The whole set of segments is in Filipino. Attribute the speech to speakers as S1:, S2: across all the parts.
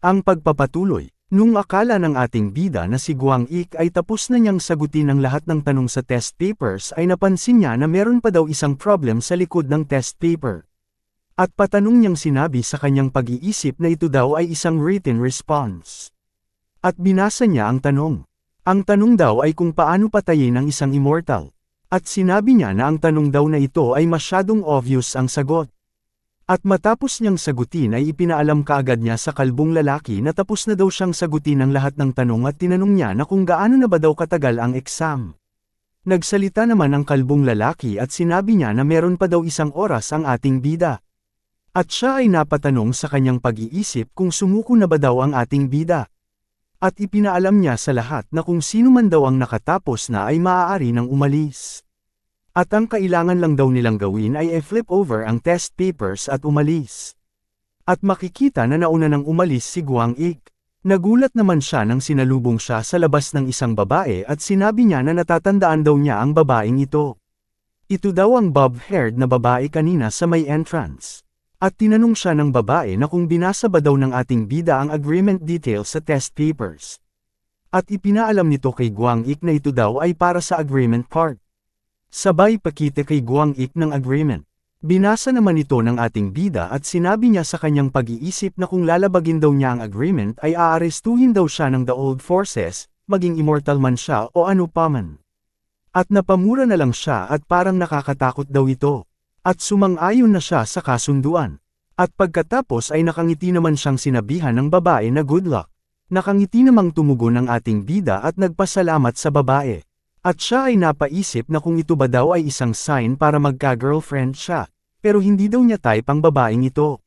S1: Ang pagpapatuloy. Nung akala ng ating bida na si Guang Ik ay tapos na niyang sagutin ang lahat ng tanong sa test papers ay napansin niya na meron pa daw isang problem sa likod ng test paper. At patanong niyang sinabi sa kanyang pag-iisip na ito daw ay isang written response. At binasa niya ang tanong. Ang tanong daw ay kung paano patayin ang isang immortal. At sinabi niya na ang tanong daw na ito ay masyadong obvious ang sagot. At matapos niyang sagutin ay ipinaalam kaagad niya sa kalbong lalaki na tapos na daw siyang sagutin ang lahat ng tanong at tinanong niya na kung gaano na ba daw katagal ang exam. Nagsalita naman ang kalbong lalaki at sinabi niya na meron pa daw 1 oras ang ating bida. At siya ay napatanong sa kanyang pag-iisip kung sumuko na ba daw ang ating bida. At ipinaalam niya sa lahat na kung sino man daw ang nakatapos na ay maaari nang umalis. At ang kailangan lang daw nilang gawin ay i-flip over ang test papers at umalis. At makikita na nauna nang umalis si Guang Ik. Nagulat naman siya nang sinalubong siya sa labas ng isang babae at sinabi niya na natatandaan daw niya ang babaeng ito. Ito daw ang bob-haired na babae kanina sa may entrance. At tinanong siya ng babae na kung binasa ba daw ng ating bida ang agreement details sa test papers. At ipinaalam nito kay Guang Ik na ito daw ay para sa agreement part. Sabay pakita kay Guang Ik ng agreement. Binasa naman ito ng ating bida at sinabi niya sa kanyang pag-iisip na kung lalabagin daw niya ang agreement ay aarestuhin daw siya ng the old forces, maging immortal man siya o ano pa man. At napamura na lang siya at parang nakakatakot daw ito. At sumang-ayon na siya sa kasunduan. At pagkatapos ay nakangiti naman siyang sinabihan ng babae na good luck. Nakangiti namang tumugon ang ating bida at nagpasalamat sa babae. At siya ay napaisip na kung ito ba daw ay isang sign para magka-girlfriend siya, pero hindi daw niya type ang babaeng ito.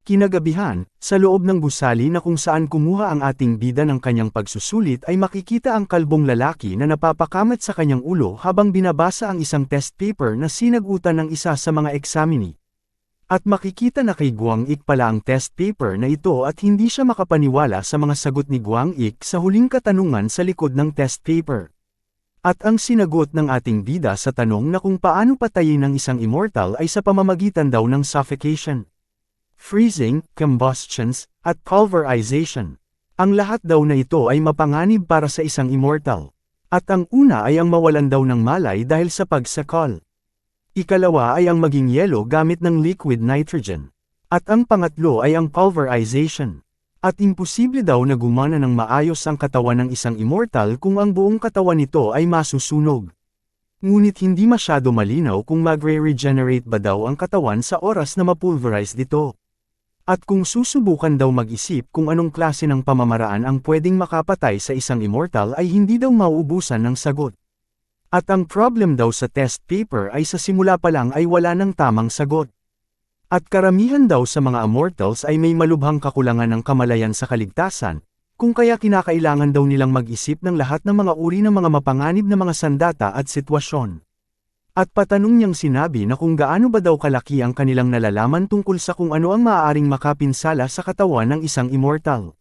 S1: Kinagabihan, sa loob ng gusali na kung saan kumuha ang ating bida ng kanyang pagsusulit ay makikita ang kalbong lalaki na napapakamat sa kanyang ulo habang binabasa ang isang test paper na sinagutan ng isa sa mga examinee. At makikita na kay Guang Ik pala ang test paper na ito at hindi siya makapaniwala sa mga sagot ni Guang Ik sa huling katanungan sa likod ng test paper. At ang sinagot ng ating bida sa tanong na kung paano patayin ang isang immortal ay sa pamamagitan daw ng suffocation, freezing, combustions, at pulverization. Ang lahat daw na ito ay mapanganib para sa isang immortal. At ang una ay ang mawalan daw ng malay dahil sa pagsakol. Ikalawa ay ang maging yelo gamit ng liquid nitrogen. At ang pangatlo ay ang pulverization. At imposible daw na gumana ng maayos ang katawan ng isang immortal kung ang buong katawan nito ay masusunog. Ngunit hindi masyado malinaw kung magre-regenerate ba daw ang katawan sa oras na mapulverize dito. At kung susubukan daw mag-isip kung anong klase ng pamamaraan ang pwedeng makapatay sa isang immortal ay hindi daw mauubusan ng sagot. At ang problem daw sa test paper ay sa simula pa lang ay wala ng tamang sagot. At karamihan daw sa mga immortals ay may malubhang kakulangan ng kamalayan sa kaligtasan, kung kaya kinakailangan daw nilang mag-isip ng lahat ng mga uri ng mga mapanganib na mga sandata at sitwasyon. At patanong niyang sinabi na kung gaano ba daw kalaki ang kanilang nalalaman tungkol sa kung ano ang maaaring makapinsala sa katawan ng isang immortal.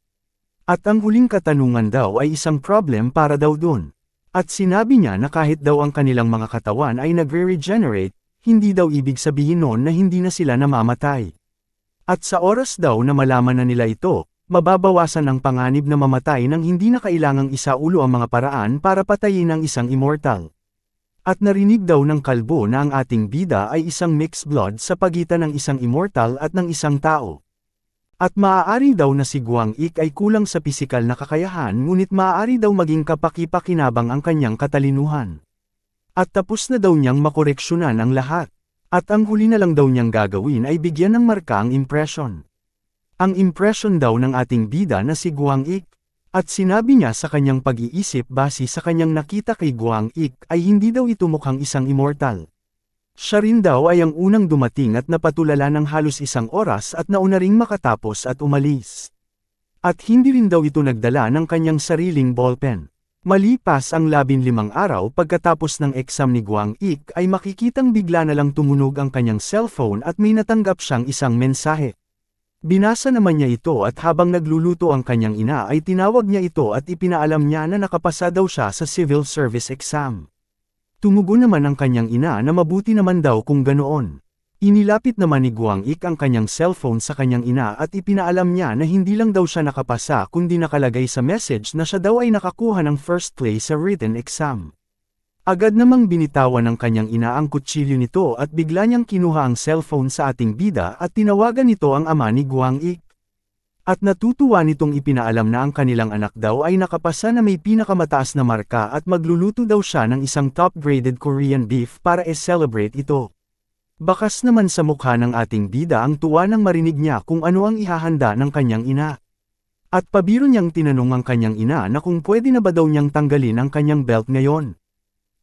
S1: At ang huling katanungan daw ay isang problem para daw dun. At sinabi niya na kahit daw ang kanilang mga katawan ay nagre-regenerate, hindi daw ibig sabihin noon na hindi na sila namamatay. At sa oras daw na malaman na nila ito, mababawasan ang panganib na mamatay nang hindi na kailangang isaulo ang mga paraan para patayin ang isang immortal. At narinig daw ng kalbo na ang ating bida ay isang mixed blood sa pagitan ng isang immortal at ng isang tao. At maaari daw na si Guang Ik ay kulang sa pisikal na kakayahan ngunit maaari daw maging kapaki-pakinabang ang kanyang katalinuhan. At tapos na daw niyang makoreksyonan ang lahat. At ang huli na lang daw niyang gagawin ay bigyan ng marka ang impression. Ang impression daw ng ating bida na si Guang Ik. At sinabi niya sa kanyang pag-iisip base sa kanyang nakita kay Guang Ik ay hindi daw ito mukhang isang immortal. Siya rin daw ay ang unang dumating at napatulala ng halos 1 oras at nauna ring makatapos at umalis. At hindi rin daw ito nagdala ng kanyang sariling ballpen. Malipas ang 15 araw pagkatapos ng exam ni Guang Ik ay makikitang bigla na lang tumunog ang kanyang cellphone at may natanggap siyang isang mensahe. Binasa naman niya ito at habang nagluluto ang kanyang ina ay tinawag niya ito at ipinaalam niya na nakapasa daw siya sa civil service exam. Tumugon naman ang kanyang ina na mabuti naman daw kung ganoon. Inilapit naman ni Guang Ik ang kanyang cellphone sa kanyang ina at ipinaalam niya na hindi lang daw siya nakapasa kundi nakalagay sa message na siya daw ay nakakuha ng first place sa written exam. Agad namang binitawan ng kanyang ina ang kutsilyo nito at bigla niyang kinuha ang cellphone sa ating bida at tinawagan nito ang ama ni Guang Ik. At natutuwa nitong ipinaalam na ang kanilang anak daw ay nakapasa na may pinakamataas na marka at magluluto daw siya ng isang top-graded Korean beef para i-celebrate ito. Bakas naman sa mukha ng ating bida ang tuwa nang marinig niya kung ano ang ihahanda ng kanyang ina. At pabiro niyang tinanong ang kanyang ina na kung pwede na ba daw niyang tanggalin ang kanyang belt ngayon.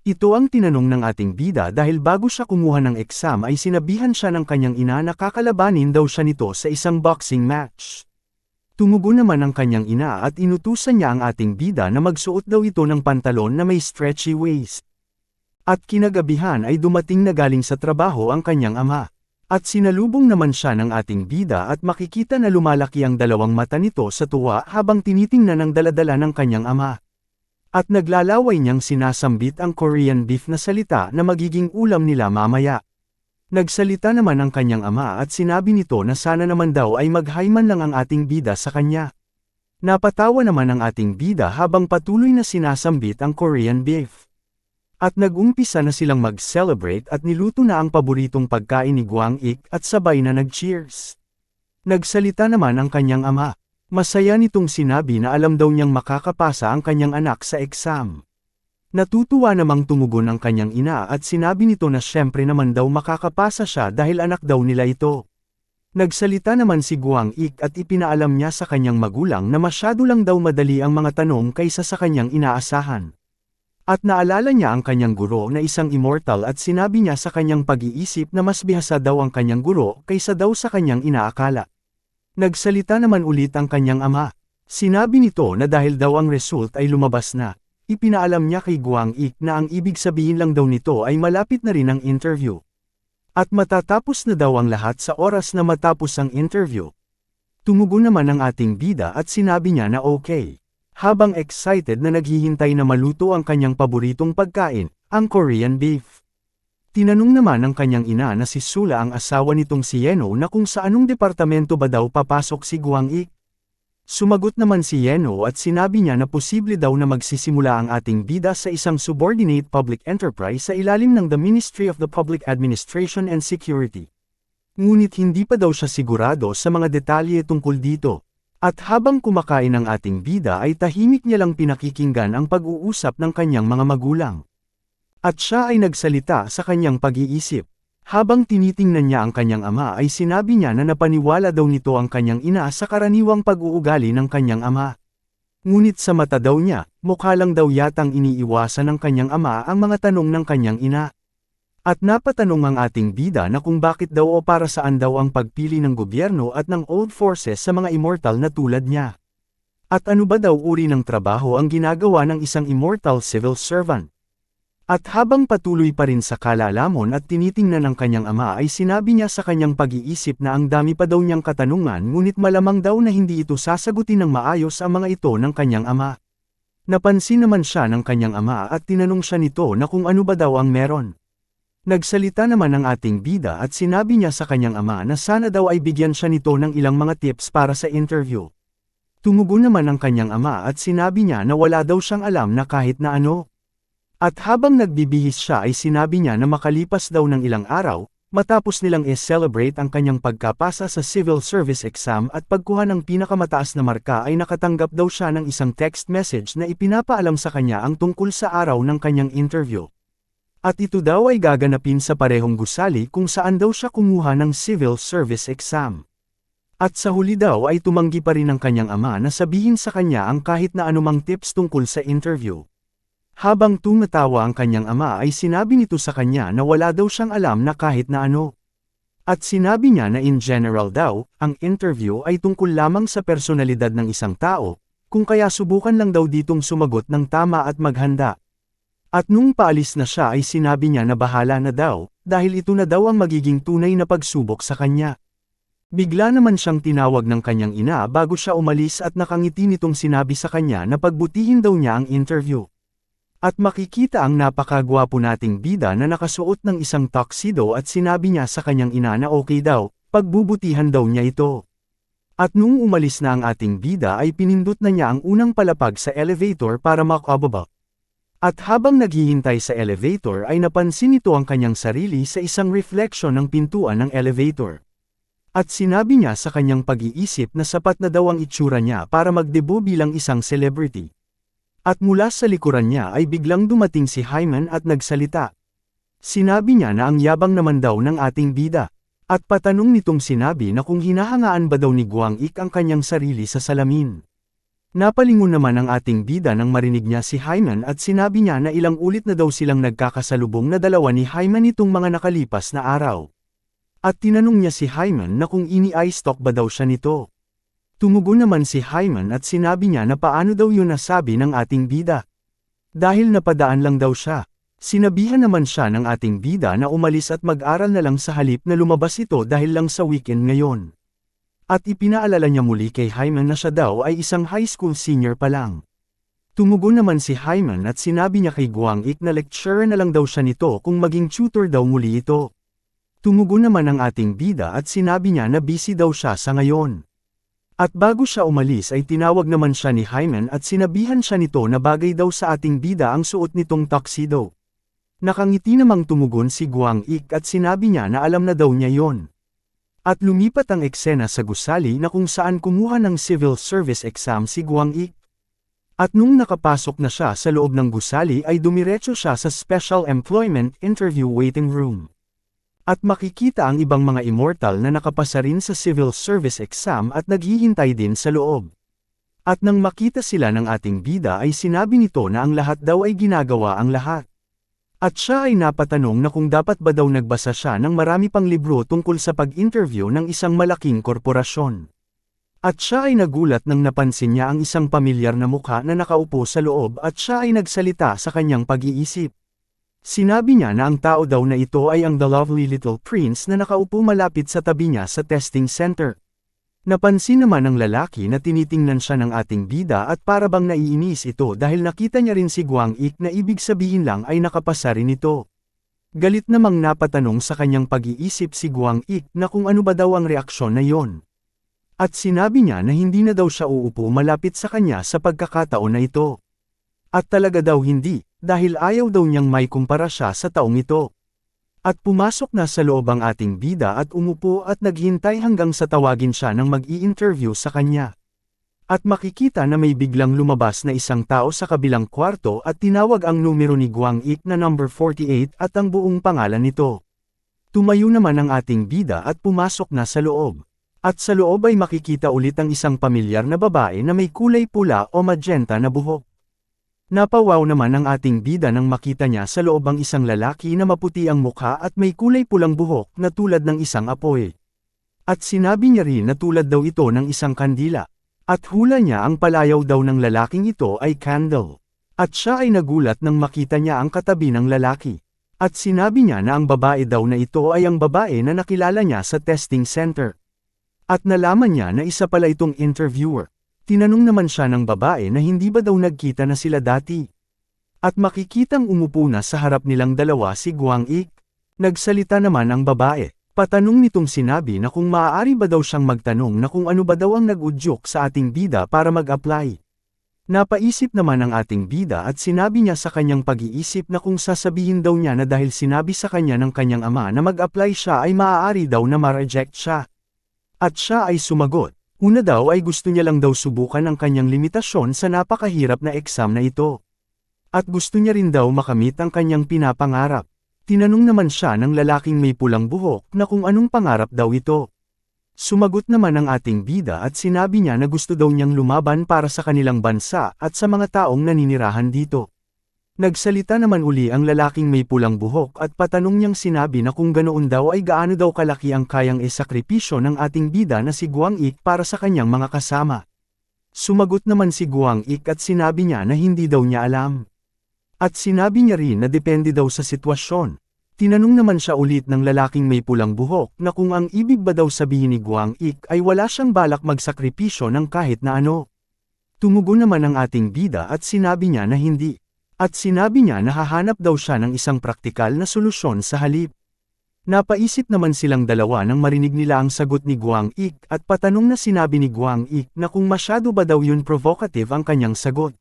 S1: Ito ang tinanong ng ating bida dahil bago siya kumuha ng exam ay sinabihan siya ng kanyang ina na kakalabanin daw siya nito sa isang boxing match. Tumugon naman ang kanyang ina at inutusan niya ang ating bida na magsuot daw ito ng pantalon na may stretchy waist. At kinagabihan ay dumating na galing sa trabaho ang kanyang ama. At sinalubong naman siya ng ating bida at makikita na lumalaki ang dalawang mata nito sa tuwa habang tinitingnan ang daladala ng kanyang ama. At naglalaway niyang sinasambit ang Korean beef na salita na magiging ulam nila mamaya. Nagsalita naman ang kanyang ama at sinabi nito na sana naman daw ay maghayman lang ang ating bida sa kanya. Napatawa naman ang ating bida habang patuloy na sinasambit ang Korean beef. At nag-umpisa na silang mag-celebrate at niluto na ang paboritong pagkain ni Guang Ik at sabay na nag-cheers. Nagsalita naman ang kanyang ama. Masaya nitong sinabi na alam daw niyang makakapasa ang kanyang anak sa exam. Natutuwa namang tumugon ang kanyang ina at sinabi nito na syempre naman daw makakapasa siya dahil anak daw nila ito. Nagsalita naman si Guang Ik at ipinaalam niya sa kanyang magulang na masyado lang daw madali ang mga tanong kaysa sa kanyang inaasahan. At naalala niya ang kanyang guro na isang immortal at sinabi niya sa kanyang pag-iisip na mas bihasa daw ang kanyang guro kaysa daw sa kanyang inaakala. Nagsalita naman ulit ang kanyang ama. Sinabi nito na dahil daw ang result ay lumabas na, ipinaalam niya kay Guang Ik na ang ibig sabihin lang daw nito ay malapit na rin ang interview. At matatapos na daw ang lahat sa oras na matapos ang interview. Tumugon naman ang ating bida at sinabi niya na okay. Habang excited na naghihintay na maluto ang kanyang paboritong pagkain, ang Korean beef. Tinanong naman ng kanyang ina na si Sula ang asawa nitong si Yeno na kung sa anong departamento ba daw papasok si Guang Ik. Sumagot naman si Yeno at sinabi niya na posible daw na magsisimula ang ating bida sa isang subordinate public enterprise sa ilalim ng the Ministry of the Public Administration and Security. Ngunit hindi pa daw siya sigurado sa mga detalye tungkol dito. At habang kumakain ang ating bida ay tahimik niya lang pinakikinggan ang pag-uusap ng kanyang mga magulang. At siya ay nagsalita sa kanyang pag-iisip. Habang tinitingnan niya ang kanyang ama ay sinabi niya na napaniwala daw nito ang kanyang ina sa karaniwang pag-uugali ng kanyang ama. Ngunit sa mata daw niya, mukha lang daw yatang iniiwasan ng kanyang ama ang mga tanong ng kanyang ina. At napatanong ang ating bida na kung bakit daw o para saan daw ang pagpili ng gobyerno at ng old forces sa mga immortal na tulad niya. At ano ba daw uri ng trabaho ang ginagawa ng isang immortal civil servant. At habang patuloy pa rin sa kalalamon at tinitingnan ng kanyang ama ay sinabi niya sa kanyang pag-iisip na ang dami pa daw niyang katanungan ngunit malamang daw na hindi ito sasagutin ng maayos ang mga ito ng kanyang ama. Napansin naman siya ng kanyang ama at tinanong siya nito na kung ano ba daw ang meron. Nagsalita naman ang ating bida at sinabi niya sa kanyang ama na sana daw ay bigyan siya nito ng ilang mga tips para sa interview. Tumugon naman ang kanyang ama at sinabi niya na wala daw siyang alam na kahit na ano. At habang nagbibihis siya ay sinabi niya na makalipas daw ng ilang araw, matapos nilang i-celebrate ang kanyang pagkapasa sa civil service exam at pagkuha ng pinakamataas na marka ay nakatanggap daw siya ng isang text message na ipinapaalam sa kanya ang tungkol sa araw ng kanyang interview. At ito daw ay gaganapin sa parehong gusali kung saan daw siya kumuha ng civil service exam. At sa huli daw ay tumanggi pa rin ang kanyang ama na sabihin sa kanya ang kahit na anumang tips tungkol sa interview. Habang tumatawa ang kanyang ama ay sinabi nito sa kanya na wala daw siyang alam na kahit na ano. At sinabi niya na in general daw, ang interview ay tungkol lamang sa personalidad ng isang tao, kung kaya subukan lang daw ditong sumagot ng tama at maghanda. At nung paalis na siya ay sinabi niya na bahala na daw, dahil ito na daw ang magiging tunay na pagsubok sa kanya. Bigla naman siyang tinawag ng kanyang ina bago siya umalis at nakangiti nitong sinabi sa kanya na pagbutihin daw niya ang interview. At makikita ang napakagwapo nating bida na nakasuot ng isang tuxedo at sinabi niya sa kanyang ina na okay daw, pagbubutihan daw niya ito. At nung umalis na ang ating bida ay pinindot na niya ang unang palapag sa elevator para makababa. At habang naghihintay sa elevator ay napansin nito ang kanyang sarili sa isang reflection ng pintuan ng elevator. At sinabi niya sa kanyang pag-iisip na sapat na daw ang itsura niya para magdebo bilang isang celebrity. At mula sa likuran niya ay biglang dumating si Hyman at nagsalita. Sinabi niya na ang yabang naman daw ng ating bida. At patanong nitong sinabi na kung hinahangaan ba daw ni Guang Ik ang kanyang sarili sa salamin. Napalingon naman ang ating bida nang marinig niya si Hyman at sinabi niya na ilang ulit na daw silang nagkakasalubong na dalawa ni Hyman nitong mga nakalipas na araw. At tinanong niya si Hyman na kung ini-eye-stalk ba daw siya nito. Tumugon naman si Hyman at sinabi niya na paano daw yun nasabi ng ating bida. Dahil napadaan lang daw siya. Sinabihan naman siya ng ating bida na umalis at mag-aral na lang sa halip na lumabas ito dahil lang sa weekend ngayon. At ipinaalala niya muli kay Hyman na siya daw ay isang high school senior pa lang. Tumugon naman si Hyman at sinabi niya kay Guang Ik na lecturer na lang daw siya nito kung maging tutor daw muli ito. Tumugon naman ang ating bida at sinabi niya na busy daw siya sa ngayon. At bago siya umalis ay tinawag naman siya ni Hyman at sinabihan siya nito na bagay daw sa ating bida ang suot nitong tuxedo. Nakangiti namang tumugon si Guang Ik at sinabi niya na alam na daw niya yon. At lumipat ang eksena sa gusali na kung saan kumuha ng civil service exam si Guang Ik. At nung nakapasok na siya sa loob ng gusali ay dumiretso siya sa special employment interview waiting room. At makikita ang ibang mga immortal na nakapasa rin sa civil service exam at naghihintay din sa loob. At nang makita sila ng ating bida ay sinabi nito na ang lahat daw ay ginagawa ang lahat. At siya ay napatanong na kung dapat ba daw nagbasa siya ng marami pang libro tungkol sa pag-interview ng isang malaking korporasyon. At siya ay nagulat nang napansin niya ang isang pamilyar na mukha na nakaupo sa loob at siya ay nagsalita sa kanyang pag-iisip. Sinabi niya na ang tao daw na ito ay ang The Lovely Little Prince na nakaupo malapit sa tabi niya sa testing center. Napansin naman ng lalaki na tinitingnan siya ng ating bida at para bang naiinis ito dahil nakita niya rin si Guang Ik na ibig sabihin lang ay nakapasa rin ito. Galit namang napatanong sa kanyang pag-iisip si Guang Ik na kung ano ba daw ang reaksyon na yon. At sinabi niya na hindi na daw siya uupo malapit sa kanya sa pagkakataon na ito. At talaga daw hindi, dahil ayaw daw niyang may kumpara siya sa taong ito. At pumasok na sa loob ang ating bida at umupo at naghintay hanggang sa tawagin siya ng mag-i-interview sa kanya. At makikita na may biglang lumabas na isang tao sa kabilang kwarto at tinawag ang numero ni Guang Ik na number 48 at ang buong pangalan nito. Tumayo naman ang ating bida at pumasok na sa loob. At sa loob ay makikita ulit ang isang pamilyar na babae na may kulay pula o magenta na buhok. Napawaw naman ang ating bida nang makita niya sa loob ang isang lalaki na maputi ang mukha at may kulay pulang buhok na tulad ng isang apoy. At sinabi niya rin na tulad daw ito ng isang kandila. At hula niya ang palayaw daw ng lalaking ito ay candle. At siya ay nagulat nang makita niya ang katabi ng lalaki. At sinabi niya na ang babae daw na ito ay ang babae na nakilala niya sa testing center. At nalaman niya na isa pala itong interviewer. Tinanong naman siya ng babae na hindi ba daw nagkita na sila dati. At makikitang umupo na sa harap nilang dalawa si Guang Ik. Nagsalita naman ang babae. Patanong nitong sinabi na kung maaari ba daw siyang magtanong na kung ano ba daw ang nag-udyok sa ating bida para mag-apply. Napaisip naman ang ating bida at sinabi niya sa kanyang pag-iisip na kung sasabihin daw niya na dahil sinabi sa kanya ng kanyang ama na mag-apply siya ay maaari daw na ma-reject siya. At siya ay sumagot. Una daw ay gusto niya lang daw subukan ang kanyang limitasyon sa napakahirap na exam na ito. At gusto niya rin daw makamit ang kanyang pinapangarap. Tinanong naman siya ng lalaking may pulang buhok na kung anong pangarap daw ito. Sumagot naman ang ating bida at sinabi niya na gusto daw niyang lumaban para sa kanilang bansa at sa mga taong naninirahan dito. Nagsalita naman uli ang lalaking may pulang buhok at patanong niyang sinabi na kung ganoon daw ay gaano daw kalaki ang kayang isakripisyo ng ating bida na si Guang Ik para sa kanyang mga kasama. Sumagot naman si Guang Ik at sinabi niya na hindi daw niya alam. At sinabi niya rin na depende daw sa sitwasyon. Tinanong naman siya ulit ng lalaking may pulang buhok na kung ang ibig ba daw sabihin ni Guang Ik ay wala siyang balak magsakripisyo ng kahit na ano. Tumugon naman ang ating bida at sinabi niya na hindi. At sinabi niya na hahanap daw siya ng isang praktikal na solusyon sa halip. Napaisip naman silang dalawa nang marinig nila ang sagot ni Guang Ik at patanong na sinabi ni Guang Ik na kung masyado ba daw yun provocative ang kanyang sagot.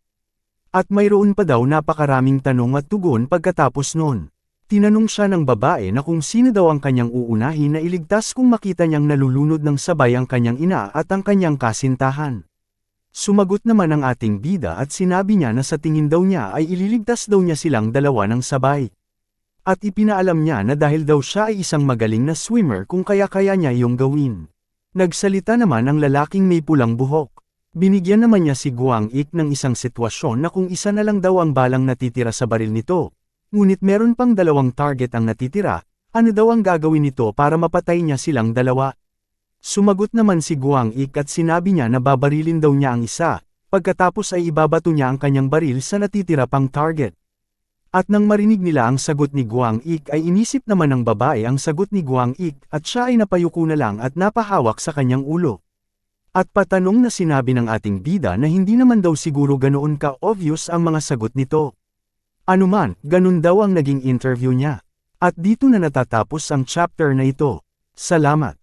S1: At mayroon pa daw napakaraming tanong at tugon pagkatapos nun. Tinanong siya ng babae na kung sino daw ang kanyang uunahin na iligtas kung makita niyang nalulunod ng sabay ang kanyang ina at ang kanyang kasintahan. Sumagot naman ang ating bida at sinabi niya na sa tingin daw niya ay ililigtas daw niya silang dalawa ng sabay. At ipinaalam niya na dahil daw siya ay isang magaling na swimmer kung kaya-kaya niya iyong gawin. Nagsalita naman ang lalaking may pulang buhok. Binigyan naman niya si Guang Ik ng isang sitwasyon na kung isa na lang daw ang balang natitira sa baril nito. Ngunit meron pang dalawang target ang natitira, ano daw ang gagawin nito para mapatay niya silang dalawa? Sumagot naman si Guang Ik at sinabi niya na babarilin daw niya ang isa, pagkatapos ay ibabato niya ang kanyang baril sa natitira pang target. At nang marinig nila ang sagot ni Guang Ik ay inisip naman ng babae ang sagot ni Guang Ik at siya ay napayuko na lang at napahawak sa kanyang ulo. At patanong na sinabi ng ating bida na hindi naman daw siguro ganoon ka-obvious ang mga sagot nito. Anuman, ganun daw ang naging interview niya. At dito na natatapos ang chapter na ito. Salamat.